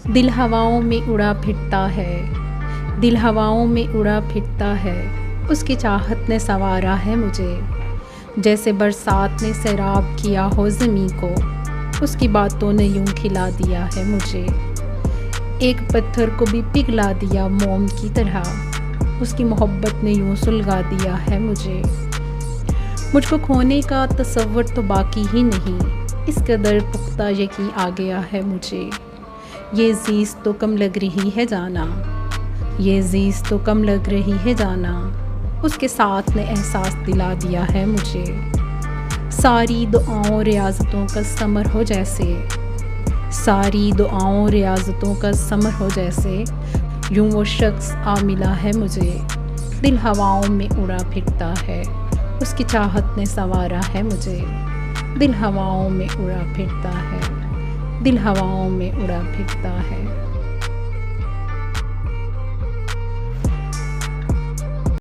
दिल हवाओं में उड़ा फिरता है, दिल हवाओं में उड़ा फिरता है। उसकी चाहत ने संवारा है मुझे, जैसे बरसात ने सैराब किया हो ज़मीं को। उसकी बातों ने यूं खिला दिया है मुझे, एक पत्थर को भी पिघला दिया मोम की तरह। उसकी मोहब्बत ने यूं सुलगा दिया है मुझे। मुझको खोने का तसव्वुर तो बाकी ही नहीं, इस कदर पुख्ता यकीन आ गया है मुझे। ये ज़ीज़ तो कम लग रही है जाना, ये ज़ीज़ तो कम लग रही है जाना। उसके साथ ने एहसास दिला दिया है मुझे, सारी दुआओं रियाज़तों का समर हो जैसे, सारी दुआओं रियाज़तों का समर हो जैसे। यूं वो शख्स आ मिला है मुझे, दिल हवाओं में उड़ा फिरता है। उसकी चाहत ने संवारा है मुझे, दिल हवाओं में उड़ा फिरता है, दिल हवाओं में उड़ा फिरता है।